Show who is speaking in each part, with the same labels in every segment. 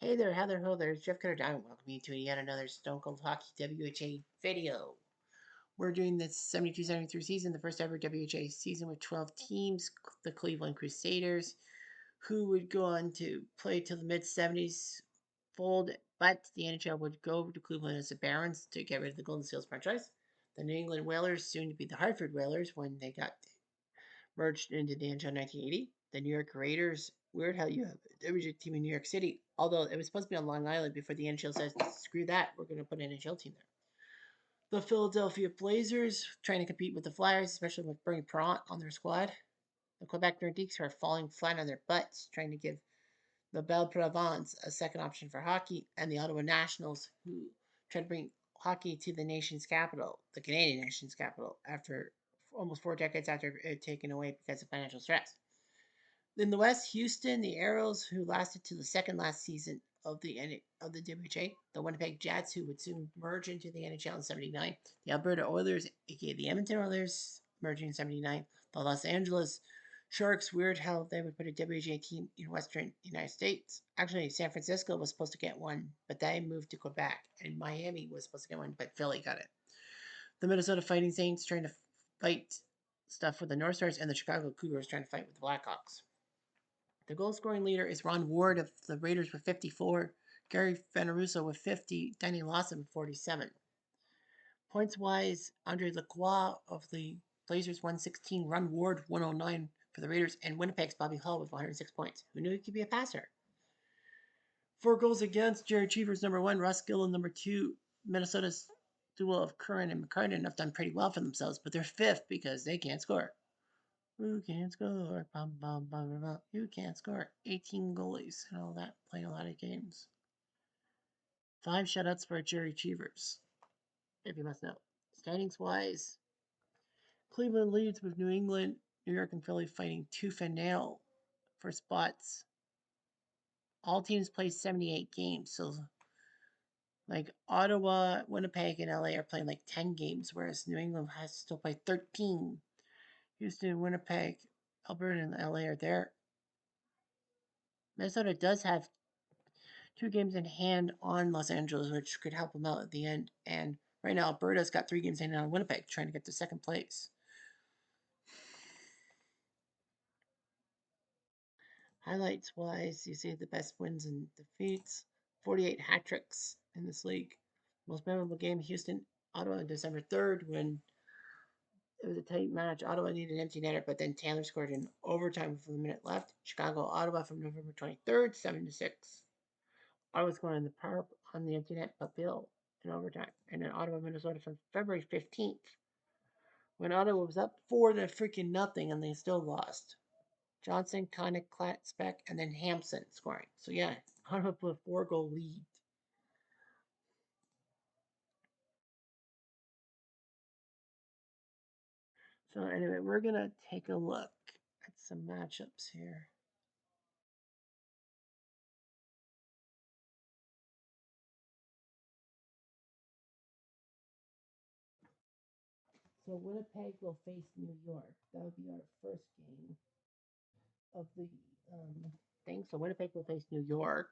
Speaker 1: Hey there, Heather Ho, there's Jeff Cutter Diamond. Welcome you to yet another Stone Cold Hockey WHA video. We're doing the 72-73 season, the first ever WHA season with 12 teams, the Cleveland Crusaders, who would go on to play till the mid 70s, fold, but the NHL would go to Cleveland as the Barons to get rid of the Golden Seals franchise. The New England Whalers, soon to be the Hartford Whalers, when they got merged into the NHL in 1980. The New York Raiders. Weird how you have a WJ team in New York City, although it was supposed to be on Long Island before the NHL says, screw that, we're going to put an NHL team there. The Philadelphia Blazers, trying to compete with the Flyers, especially with Bernie Perrant on their squad. The Quebec Nordiques are falling flat on their butts, trying to give the Belle Provence a second option for hockey, and the Ottawa Nationals, who try to bring hockey to the nation's capital, the Canadian nation's capital, after almost 4 decades after it taken away because of financial stress. In the West, Houston, the Arrows, who lasted to the second last season of the WHA, the Winnipeg Jets, who would soon merge into the NHL in '79, the Alberta Oilers, aka the Edmonton Oilers, merging in '79, the Los Angeles Sharks. Weird how they would put a WHA team in Western United States. Actually, San Francisco was supposed to get one, but they moved to Quebec, and Miami was supposed to get one, but Philly got it. The Minnesota Fighting Saints trying to fight stuff with the North Stars, and the Chicago Cougars trying to fight with the Blackhawks. The goal scoring leader is Ron Ward of the Raiders with 54, Gary Veneruso with 50, Danny Lawson with 47. Points wise, Andre Lacroix of the Blazers 116, Ron Ward 109 for the Raiders, and Winnipeg's Bobby Hull with 106 points. Who knew he could be a passer? 4 goals against, Jerry Cheevers number 1, Ross Gillen number 2. Minnesota's duo of Curran and McCartan have done pretty well for themselves, but they're fifth because they can't score. Who can score? Bum, bum, bum, bum, bum. Who can't score? 18 goalies and all that, playing a lot of games. 5 shutouts for Jerry Cheevers, if you must know. Standings wise, Cleveland leads with New England, New York, and Philly fighting tooth and nail for spots. All teams play 78 games, so like Ottawa, Winnipeg, and LA are playing like 10 games, whereas New England has to still play 13. Houston, Winnipeg, Alberta, and LA are there. Minnesota does have 2 games in hand on Los Angeles, which could help them out at the end. And right now, Alberta's got 3 games in hand on Winnipeg, trying to get to second place. Highlights wise, you see the best wins and defeats. 48 hat tricks in this league. Most memorable game, Houston, Ottawa on December 3rd, when it was a tight match. Ottawa needed an empty netter, but then Taylor scored in overtime with a minute left. Chicago, Ottawa from November 23rd, 7-6. Ottawa scored on the power on the empty net, but Bill in overtime. And then Ottawa, Minnesota from February 15th, when Ottawa was up 4-0, and they still lost. Johnson, Connick, Klatt, Speck, and then Hampson scoring. So yeah, Ottawa put a 4-goal lead. So anyway, we're gonna take a look at some matchups here. So Winnipeg will face New York. That'll be our first game of the thing. So Winnipeg will face New York.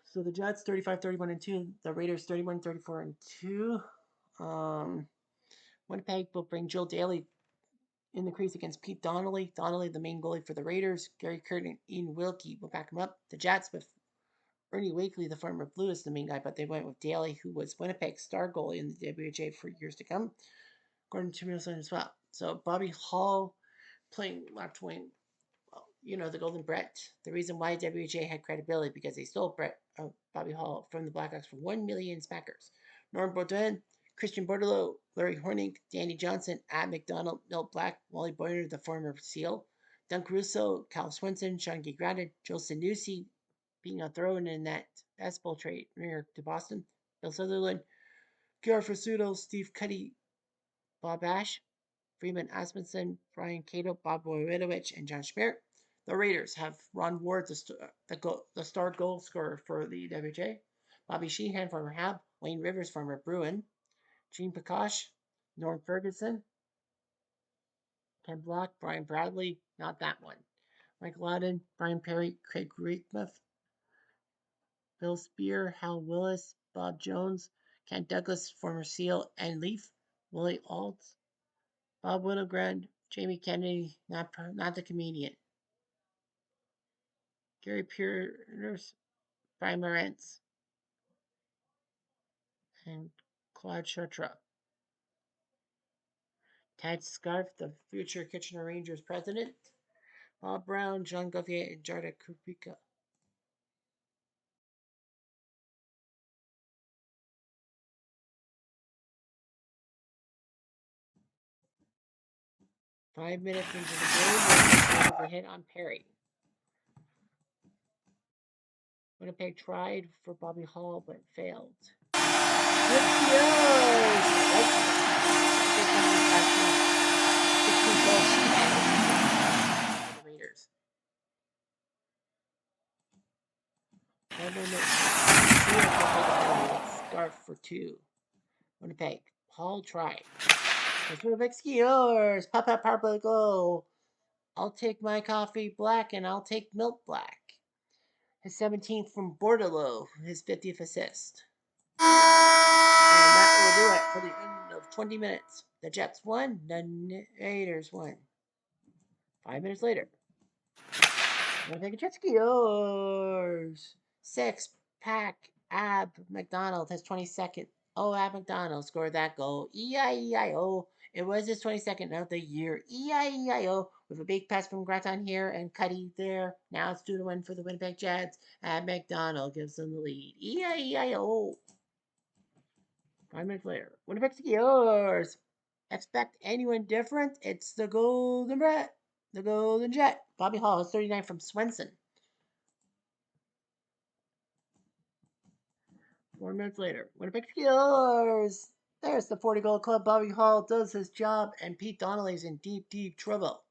Speaker 1: So the Jets 35-31-2. The Raiders 31-34-2. Um, Winnipeg will bring Joe Daly in the crease against Pete Donnelly. Donnelly, the main goalie for the Raiders. Gary Curtin and Ian Wilkie will back him up. The Jets with Ernie Wakely, the former Blues, the main guy, but they went with Daly, who was Winnipeg's star goalie in the WHA for years to come. Gordon Timmerson as well. So Bobby Hall playing left wing. Well, you know, the Golden Brett. The reason why WHA had credibility because they stole Bobby Hall from the Blackhawks for 1 million smackers. Norm Baudin, Christian Bordelot, Larry Horning, Danny Johnson, Ad McDonald, Milt Black, Wally Boyer, the former SEAL, Dunk Russo, Cal Swinson, Sean Gigradin, Joe Sanusi being thrown in that basketball trade New York to Boston, Bill Sutherland, Kiara Fusudo, Steve Cuddy, Bob Ash, Freeman Asmussen, Brian Cato, Bob Wojtowicz, and John Schmidt. The Raiders have Ron Ward, the star goal scorer for the WJ, Bobby Sheehan, former Hab, Wayne Rivers, former Bruin, Gene Prakash, Norm Ferguson, Ken Block, Brian Bradley, not that one. Mike Loudon, Brian Perry, Craig Reekmuth, Bill Spear, Hal Willis, Bob Jones, Kent Douglas, former SEAL and Leaf, Willie Alt, Bob Winogrand, Jamie Kennedy, not the comedian, Gary Peters, Brian Morantz, and Claude Chartres. Tad Scarf, the future Kitchener Rangers president, Bob Brown, John Gouvier, and Jarda Kupika. Five minutes into the game, was a hit on Perry. Winnipeg tried for Bobby Hall but failed. The Raiders. Scarf for two. Winnipeg. Hall tried. It's Winnipeg Skiers. Pop up purple go. I'll take my coffee black and I'll take milk black. His 17th from Bordelot, his 50th assist. And that will do it for the end of 20 minutes. The Jets won, the Raiders won. 5 minutes later. Winnipeg Jet Skiers. Six pack Ab McDonald has 22nd. Oh, Ab McDonald scored that goal. E-I-E-I-O. It was his 22nd of the year. E-I-E-I-O. With a big pass from Graton here and Cuddy there. Now it's 2-1 for the Winnipeg Jets. Ab McDonald gives them the lead. E-I-E-I-O. 5 minutes later. Winnipeg Skiers. Expect anyone different? It's the Golden Jet. The Golden Jet. Bobby Hall is 39 from Swenson. 4 minutes later, Winnipeg Steelers. There's the 40-goal club. Bobby Hall does his job, and Pete Donnelly's in deep, deep trouble.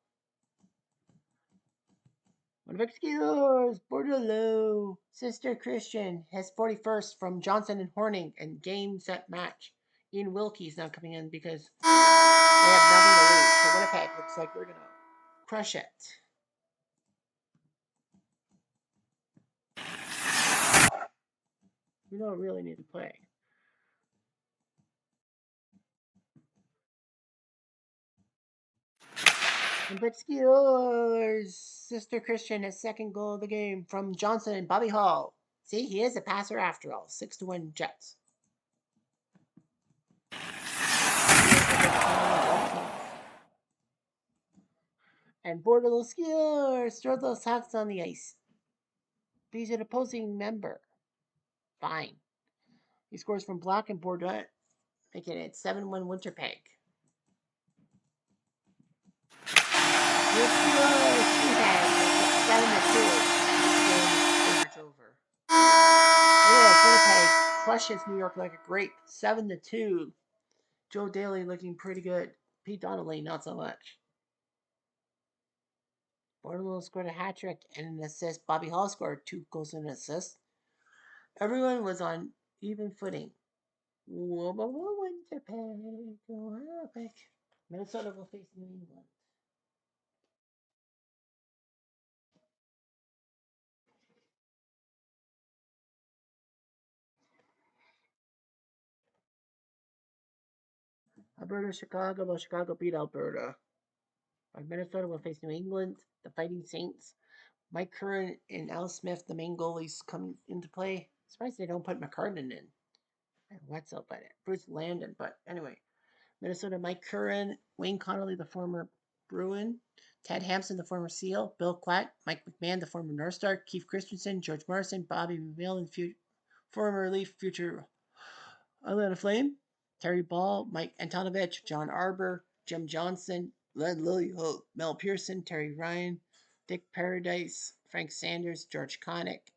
Speaker 1: Winnipeg Steelers. Bordelot. Sister Christian has 41st from Johnson and Horning, and game, set, match. Ian Wilkie's now coming in because they have nothing to lose. So Winnipeg looks like we're going to crush it. We don't really need to play. Winnipeg Steelers. Sister Christian has second goal of the game from Johnson and Bobby Hall. See, he is a passer after all. 6-1 Jets. And Bordelot Skiers throw those hawks on the ice. He's an opposing member. Fine. He scores from Black and Bordeaux, making it 7-1 Winnipeg. The Steelers 7-2. Over. Winnipeg crushes New York like a grape. 7-2. Joe Daly looking pretty good. Pete Donnelly, not so much. Bordelot scored a hat trick and an assist. Bobby Hall scored 2 goals and an assist. Everyone was on even footing. Winnipeg. Minnesota will face New England. Alberta, Chicago. Well, Chicago beat Alberta. Minnesota will face New England. The Fighting Saints. Mike Curran and Al Smith, the main goalies, come into play. Surprised they don't put McCartan in. And Wetzel, but Bruce Landon. But anyway, Minnesota, Mike Curran, Wayne Connolly, the former Bruin, Ted Hampson, the former SEAL, Bill Klatt, Mike McMahon, the former North Star, Keith Christensen, George Morrison, Bobby McMillan, and former Leaf, future Atlanta Flame, Terry Ball, Mike Antonovich, John Arbor, Jim Johnson, Len Lilly, Mel Pearson, Terry Ryan, Dick Paradise, Frank Sanders, George Connick,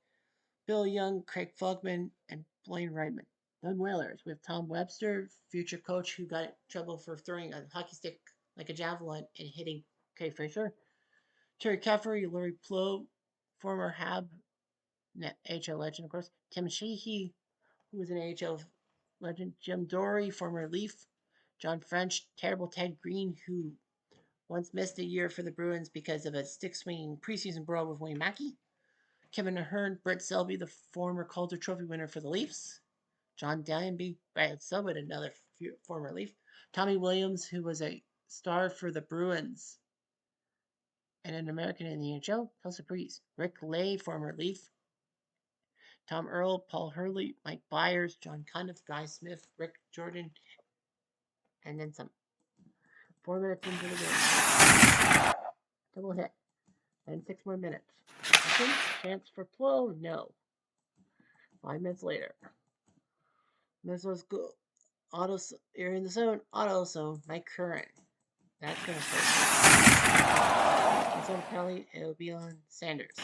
Speaker 1: Bill Young, Craig Fogman, and Blaine Reitman. Then Whalers with Tom Webster, future coach who got in trouble for throwing a hockey stick like a javelin and hitting Kay Fisher. Terry Caffery, Larry Plow, former Hab AHL legend, of course. Tim Sheehy, who was an AHL legend. Jim Dory, former Leaf. John French, terrible Ted Green, who once missed a year for the Bruins because of a stick swinging preseason brawl with Wayne Mackey. Kevin Ahern, Brett Selby, the former Calder Trophy winner for the Leafs. John Dallenby, Brad Selby, another former Leaf. Tommy Williams, who was a star for the Bruins and an American in the NHL. Kelsey Priest. Rick Lay, former Leaf. Tom Earl, Paul Hurley, Mike Byers, John Cundiff, Guy Smith, Rick Jordan, and then some. 4 minutes into the game. Double hit. And 6 more minutes. Second, chance for Plo? No. 5 minutes later. Minnesota's go. Auto, you're in the zone. Auto zone. Mike Curran. That's going to hurt. It's on Kelly. It'll be on Sanders. A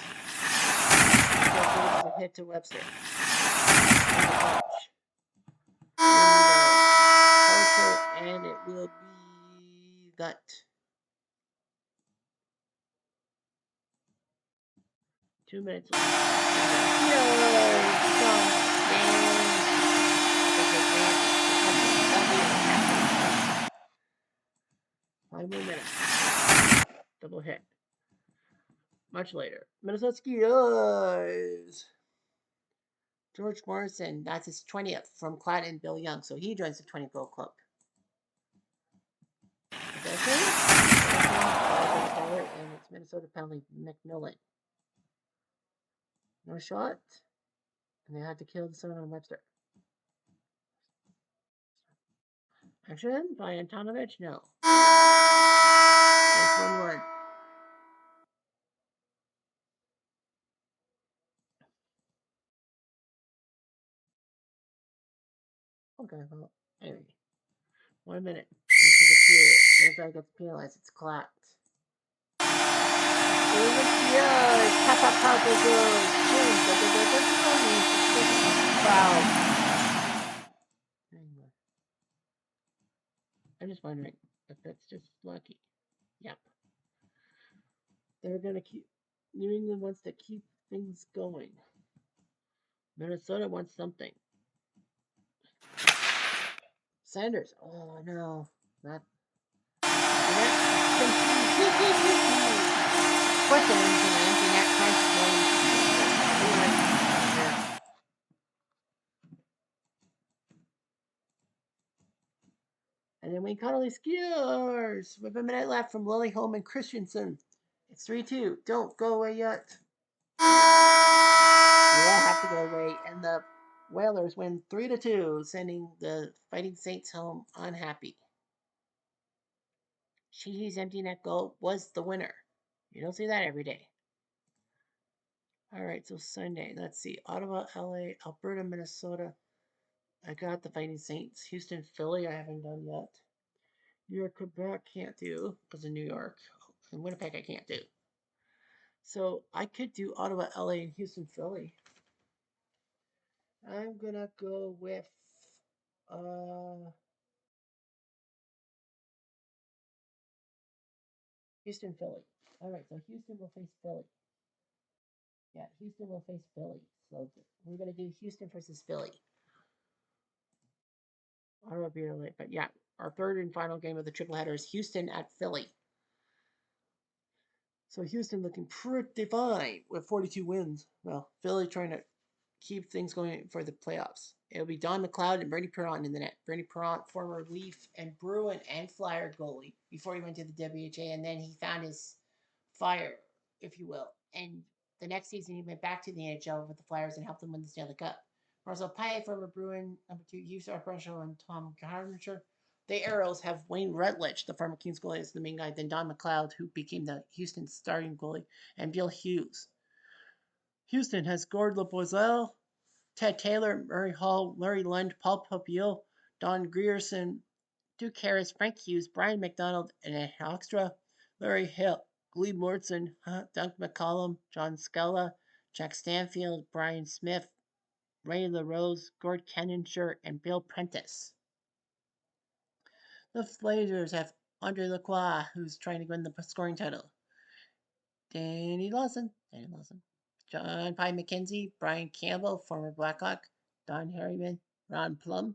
Speaker 1: hit to Webster. And it will be gut. Two minutes left. Five more minutes. Double hit. Much later. Minnesota Skiers. George Morrison, that's his 20th from Clat and Bill Young, so he joins the 20 goal club. Possession. And it's Minnesota penalty McMillan. No shot. And they had to kill the zone on Webster. Action by Antonovich? No. That's 1-1. Okay, well, anyway. 1 minute into the period. Minnesota gets penalized. It's clapped. I'm just wondering if that's just lucky. Yep. They're going to keep. New England wants to keep things going. Minnesota wants something. Sanders. Oh, no. Not. And then Wayne Connolly scores with a minute left from Lillyholm and Christensen. It's 3-2. Don't go away yet. You all have to go away. And the Whalers win 3-2, sending the Fighting Saints home unhappy. Sheehy's empty net goal was the winner. You don't see that every day. All right, so Sunday. Let's see. Ottawa, LA, Alberta, Minnesota. I got the Fighting Saints. Houston, Philly, I haven't done yet. New York, Quebec, can't do because of New York. And Winnipeg, I can't do. So I could do Ottawa, LA, and Houston, Philly. I'm going to go with Houston, Philly. All right, so Houston will face Philly. Yeah, Houston will face Philly. So we're going to do Houston versus Philly. Ottawa beat LA. But yeah, our third and final game of the triple header is Houston at Philly. So Houston looking pretty fine with 42 wins. Well, Philly trying to keep things going for the playoffs. It'll be Don McLeod and Bernie Perrant in the net. Bernie Perrant, former Leaf and Bruin and Flyer goalie before he went to the WHA, and then he found his fire, if you will. And the next season he went back to the NHL with the Flyers and helped them win the Stanley Cup. Marcel Paille, former Bruin, number 2, Hughes Arpacho, and Tom Garnicher. The Arrows have Wayne Rutledge, the former Kings goalie, as the main guy, then Don McLeod, who became the Houston starting goalie, and Bill Hughes. Houston has Gord LeBoiselle, Ted Taylor, Murray Hall, Larry Lund, Paul Popiel, Don Grierson, Duke Harris, Frank Hughes, Brian McDonald, and Ed Hoekstra, Larry Hill, Glebe Mortson, Doug McCollum, John Scala, Jack Stanfield, Brian Smith, Ray LaRose, Gord Kenninger, and Bill Prentice. The Blazers have Andre Lacroix, who's trying to win the scoring title. Danny Lawson, John Pye McKenzie, Brian Campbell, former Blackhawk, Don Harriman, Ron Plum,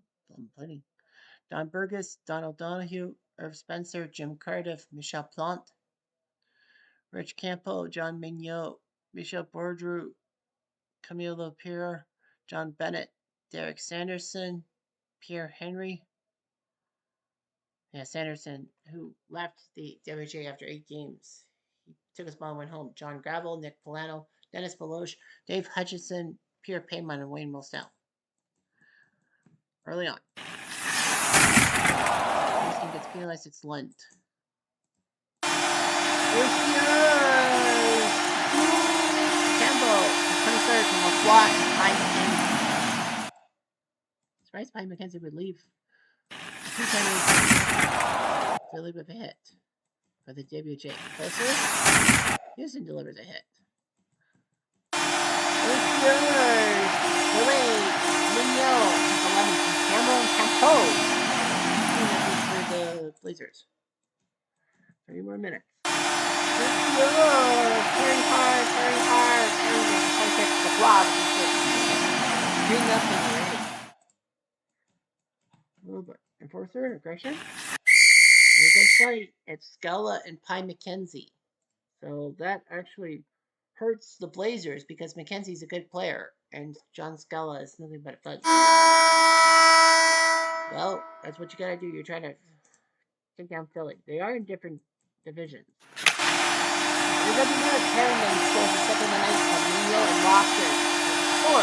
Speaker 1: Don Burgess, Donald Donahue, Irv Spencer, Jim Cardiff, Michel Plant, Rich Campo, John Mignot, Michel Bourdreau, Camilo Pierre, John Bennett, Derek Sanderson, Pierre Henry. Yeah, Sanderson, who left the WHA after 8 games. He took his ball and went home. John Gravel, Nick Polano, Dennis Beloche, Dave Hutchinson, Pierre Payman, and Wayne Mostel. Early on. Houston gets penalized. It's Lund. Campbell, 23rd from WHA and Pine McKenzie. Surprised Pine McKenzie would leave. Philly with a hit for the WHA. Closer. Houston delivers a hit. It's yours. Billy, Mignot, 11 from Campbell and Campo. For the Blazers. 30 more minutes. It's yours. Very hard. The blob. 3-0 already. A little bit. Enforcer, aggression. There's a fight. It's Scala and Pie McKenzie. So that actually hurts the Blazers because McKenzie's a good player and John Scala is nothing but a fudge. Well, that's what you gotta do. You're trying to take down Philly. They are in different divisions. There's a bit of Harriman scores the second of the night from Nino and Loftus. Or,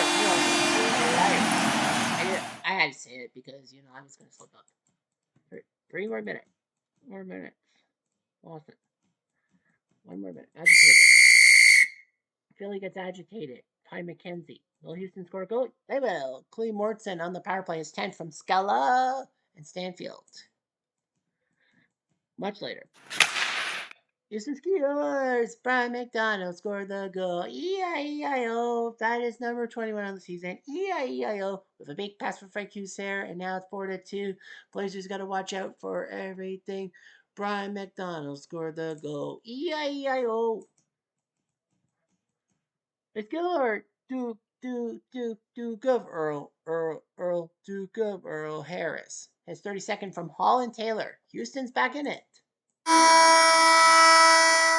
Speaker 1: I had to say it because, I was going to slip up. 3 more minutes. Lost it. 1 more minute. Agitated. Philly gets agitated. Ty McKenzie. Will Houston score a goal? They will. Clee Mortson on the power play is 10 from Scala and Stanfield. Much later. Houston Skiers. Brian McDonald scored the goal. E-I-E-I-O. That is number 21 on the season. E-I-E-I-O. With a big pass for Frank Huser. And now it's 4-2. Blazers got to watch out for everything. Brian McDonald scored the goal. E-I-E-I-O. It's good. Duke of Earl Harris. His 32nd from Hall and Taylor. Houston's back in it.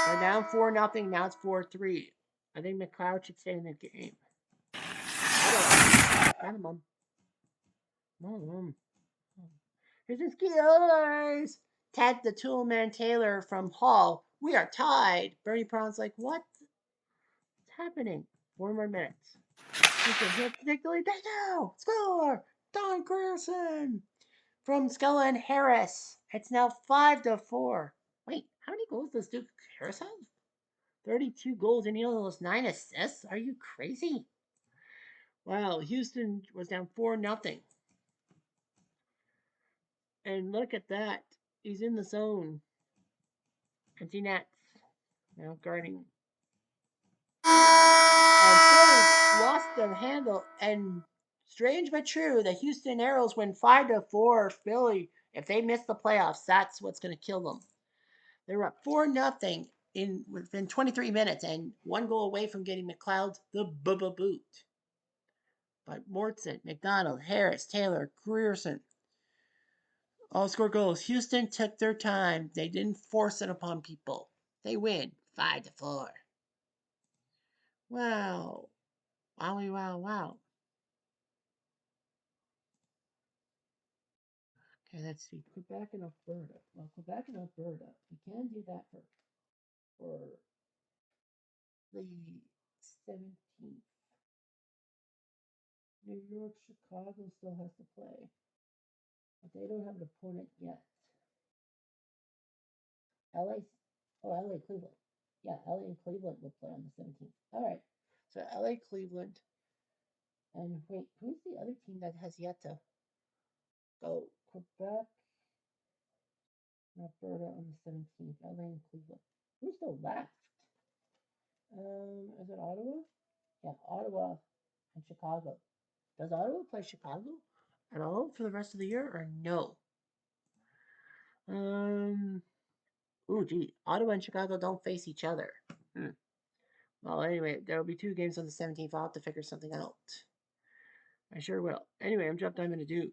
Speaker 1: They're down 4-0. Now it's 4-3. I think McLeod should stay in the game. Mom. Houston Skiers. Ted the Toolman Taylor from Hall. We are tied. Bernie Prawn's like, what? What's happening? 4 more minutes. Hit particularly now. Score! Don Grierson from Scala and Harris. It's now 5-4. Wait, how many goals does Duke Harris have? 32 goals and he only has 9 assists? Are you crazy? Wow, Houston was down 4-0. And look at that. He's in the zone. Empty nets. Now guarding. And Philly lost the handle. And strange but true, the Houston Aeros win 5-4. Philly, if they miss the playoffs, that's what's going to kill them. They were up 4-0 within 23 minutes and 1 goal away from getting McLeod the boot. But Mortson, McDonald, Harris, Taylor, Grierson all score goals. Houston took their time. They didn't force it upon people. They win 5-4. Wow. Wowie, wow. Okay, let's see. Quebec and Alberta. Well, Quebec and Alberta, we can do that for the 17th. New York, Chicago still has to play. But they don't have an opponent yet. LA, LA, Cleveland. Yeah, LA and Cleveland will play on the 17th. All right. So LA, Cleveland. And wait, who's the other team that has yet to go? Quebec, Alberta on the 17th. LA and Cleveland. Who's still left? Is it Ottawa? Yeah, Ottawa and Chicago. Does Ottawa play Chicago at all for the rest of the year or no? Ottawa and Chicago don't face each other. Well, anyway, there will be 2 games on the 17th. I'll have to figure something out. I sure will. Anyway, I'm dropped. I'm going to do.